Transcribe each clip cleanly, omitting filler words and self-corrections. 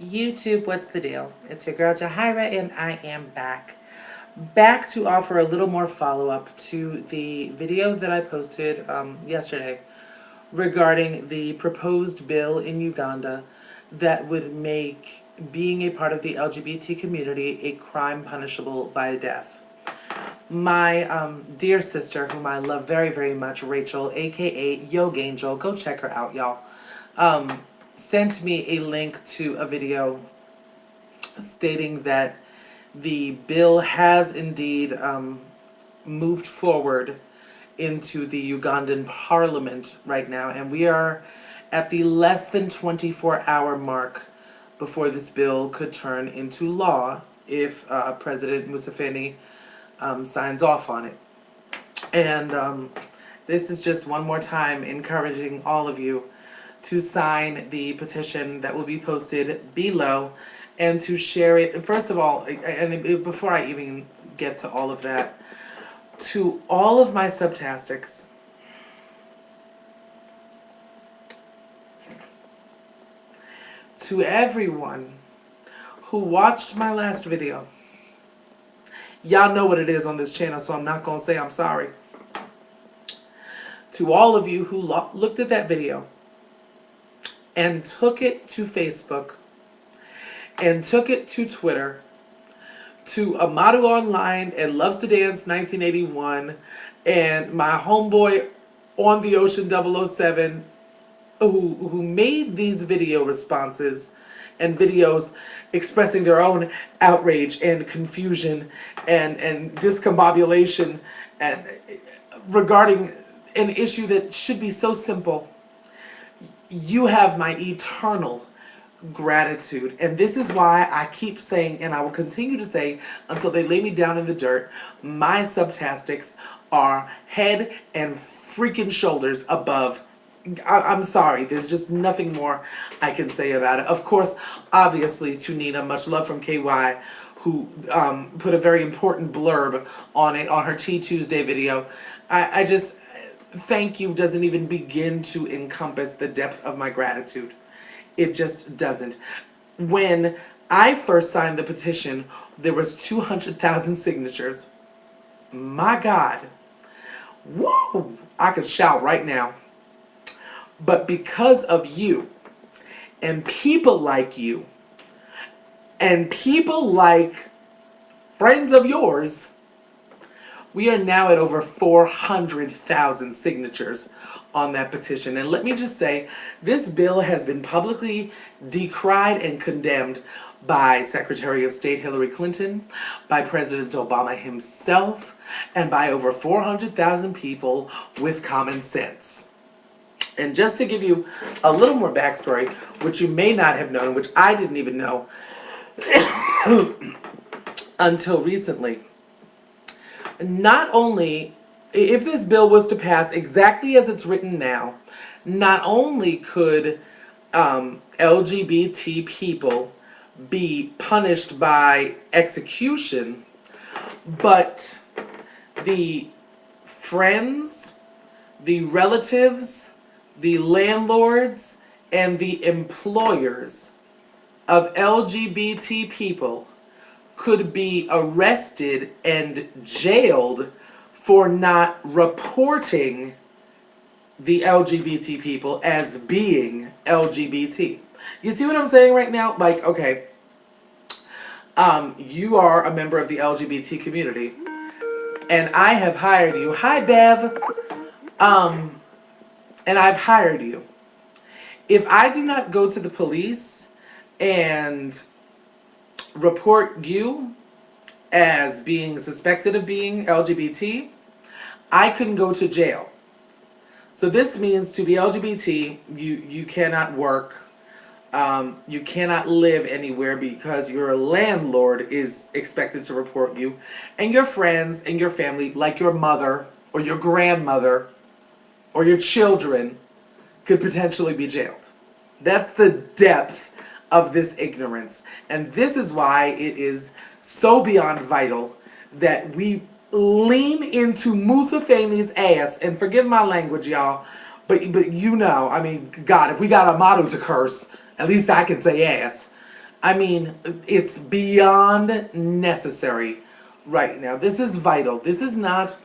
YouTube, what's the deal? It's your girl Jahira, and I am back. Back to offer a little more follow up to the video that I posted yesterday regarding the proposed bill in Uganda that would make being a part of the LGBT community a crime punishable by death. My dear sister, whom I love very, very much, Rachel, aka Yoga Angel, go check her out, y'all, sent me a link to a video stating that the bill has indeed moved forward into the Ugandan parliament right now, and we are at the less than 24-hour mark before this bill could turn into law if President Museveni signs off on it. And this is just one more time encouraging all of you to sign the petition that will be posted below and to share it. First of all, and before I even get to all of that, to all of my subtastics, to everyone who watched my last video, y'all know what it is on this channel, so I'm not going to say I'm sorry. To all of you who looked at that video and took it to Facebook and took it to Twitter, to Amadu Online and Loves to Dance 1981 and my homeboy on the Ocean 007 who made these video responses and videos expressing their own outrage and confusion and discombobulation and regarding an issue that should be so simple. You have my eternal gratitude. And this is why I keep saying, and I will continue to say until they lay me down in the dirt, my subtastics are head and freaking shoulders above. I'm sorry, there's just nothing more I can say about it. Of course, obviously, to Nina, much love from KY, who put a very important blurb on it on her Tea Tuesday video. I just, thank you doesn't even begin to encompass the depth of my gratitude. It just doesn't. When I first signed the petition, there was 200,000 signatures. My God. Whoa! I could shout right now. But because of you, and people like you, and people like friends of yours, we are now at over 400,000 signatures on that petition. And let me just say, this bill has been publicly decried and condemned by Secretary of State Hillary Clinton, by President Obama himself, and by over 400,000 people with common sense. And just to give you a little more backstory, which you may not have known, which I didn't even know until recently, not only, if this bill was to pass exactly as it's written now, not only could LGBT people be punished by execution, but the friends, the relatives, the landlords, and the employers of LGBT people could be arrested and jailed for not reporting the LGBT people as being LGBT. You see what I'm saying right now? Like, okay, you are a member of the LGBT community, and I have hired you. Hi, Bev. And I've hired you. If I do not go to the police and report you as being suspected of being LGBT, I couldn't go to jail. So this means to be LGBT, you cannot work, you cannot live anywhere because your landlord is expected to report you, and your friends and your family, like your mother or your grandmother or your children, could potentially be jailed. That's the depth of this ignorance. And this is why it is so beyond vital that we lean into Museveni's ass, and forgive my language, y'all, but you know, I mean, God, if we got a motto to curse, at least I can say ass. I mean, it's beyond necessary right now. This is vital. This is not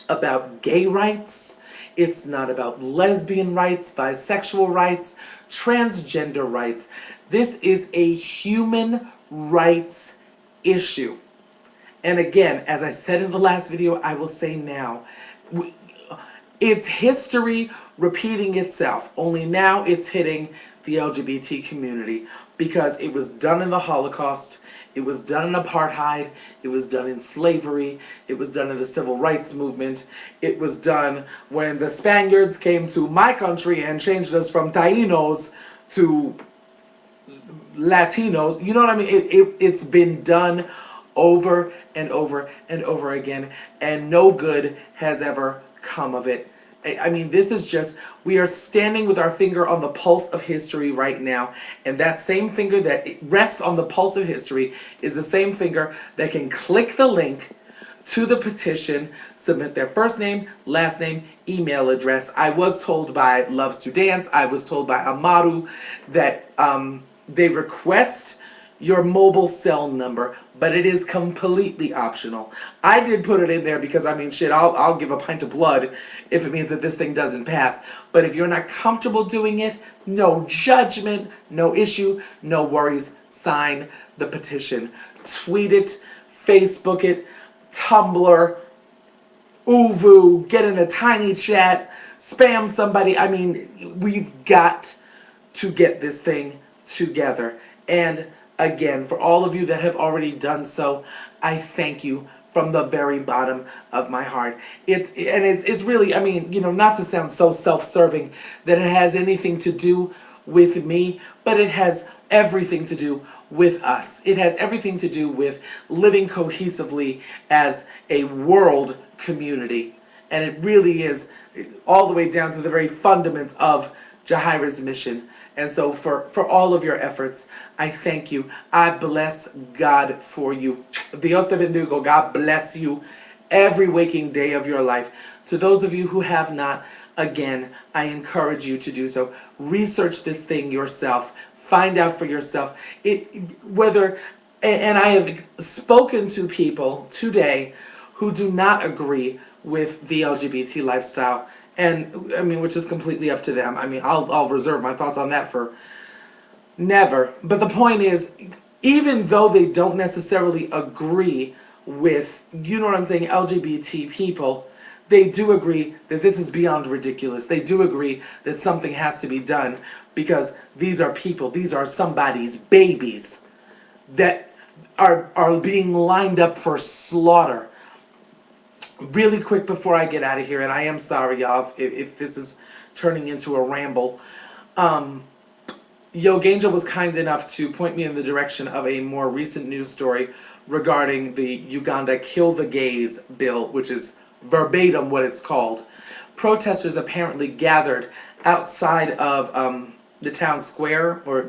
about gay rights. It's not about lesbian rights, bisexual rights, transgender rights. This is a human rights issue. And again, as I said in the last video, I will say now, it's history repeating itself, only now it's hitting the LGBT community because it was done in the Holocaust, it was done in apartheid, it was done in slavery, it was done in the civil rights movement, it was done when the Spaniards came to my country and changed us from Tainos to Latinos. You know what I mean? It's been done over and over and over again, and no good has ever come of it. I mean, this is just, we are standing with our finger on the pulse of history right now, and that same finger that rests on the pulse of history is the same finger that can click the link to the petition, submit their first name, last name, email address. I was told by Loves to Dance, I was told by Amaru that they request your mobile cell number, but it is completely optional. I did put it in there because, I mean, shit, I'll give a pint of blood if it means that this thing doesn't pass. But if you're not comfortable doing it, no judgment, no issue, no worries. Sign the petition. Tweet it, Facebook it, Tumblr, Uvu, get in a tiny chat, spam somebody. I mean, we've got to get this thing together. And again, for all of you that have already done so, I thank you from the very bottom of my heart. It's really, I mean, you know, not to sound so self-serving that it has anything to do with me, but it has everything to do with us. It has everything to do with living cohesively as a world community. And it really is all the way down to the very fundaments of Jahira's mission. And so for all of your efforts, I thank you. I bless God for you. Dios te bendigo. God bless you every waking day of your life. To those of you who have not, again, I encourage you to do so. Research this thing yourself. Find out for yourself. And I have spoken to people today who do not agree with the LGBT lifestyle. And I mean, which is completely up to them. I mean, I'll reserve my thoughts on that for never. But the point is, even though they don't necessarily agree with, you know what I'm saying, LGBT people, they do agree that this is beyond ridiculous. They do agree that something has to be done because these are people, these are somebody's babies that are being lined up for slaughter. Really quick before I get out of here, and I am sorry, y'all, if this is turning into a ramble. Yogangel was kind enough to point me in the direction of a more recent news story regarding the Uganda Kill the Gays bill, which is verbatim what it's called. Protesters apparently gathered outside of the town square, or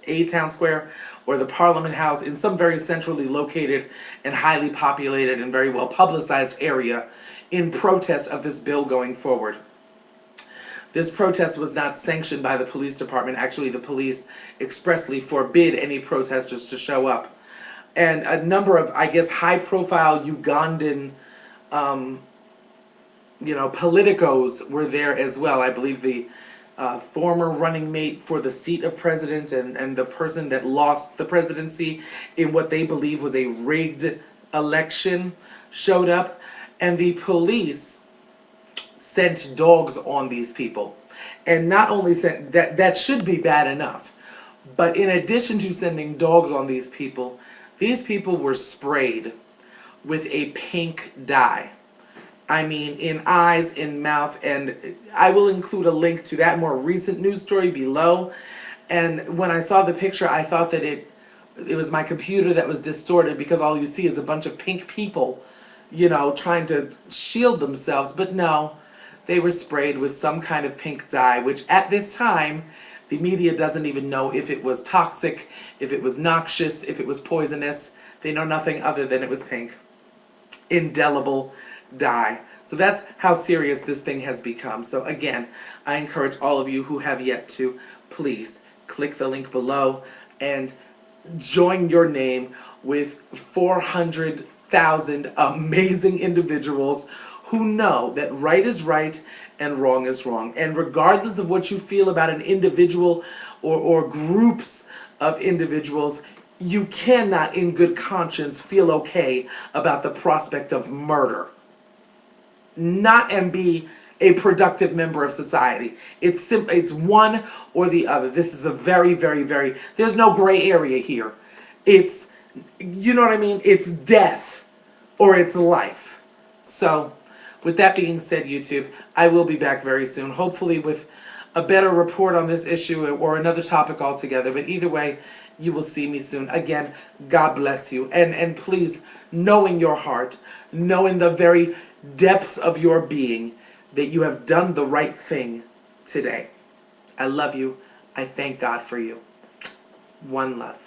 a town square, or the Parliament House in some very centrally located and highly populated and very well publicized area in protest of this bill going forward. This protest was not sanctioned by the police department. Actually, the police expressly forbid any protesters to show up. And a number of, I guess, high-profile Ugandan, politicos were there as well. I believe the former running mate for the seat of president and the person that lost the presidency in what they believe was a rigged election showed up, and the police sent dogs on these people. And not only sent that should be bad enough, but in addition to sending dogs on these people were sprayed with a pink dye. I mean, in eyes, in mouth, and I will include a link to that more recent news story below. And when I saw the picture, I thought that it was my computer that was distorted, because all you see is a bunch of pink people, trying to shield themselves. But no, they were sprayed with some kind of pink dye, which at this time, the media doesn't even know if it was toxic, if it was noxious, if it was poisonous. They know nothing other than it was pink. Indelible dye. So that's how serious this thing has become. So again, I encourage all of you who have yet to, please click the link below and join your name with 400,000 amazing individuals who know that right is right and wrong is wrong. And regardless of what you feel about an individual or groups of individuals, you cannot in good conscience feel okay about the prospect of murder. Not and be a productive member of society. It's one or the other. This is a very, very, very, there's no gray area here. It's, you know what I mean? It's death or it's life. So, with that being said, YouTube, I will be back very soon, hopefully with a better report on this issue or another topic altogether. But either way, you will see me soon. Again, God bless you. And please, know in your heart, know in the very depths of your being that you have done the right thing today. I love you. I thank God for you. One love.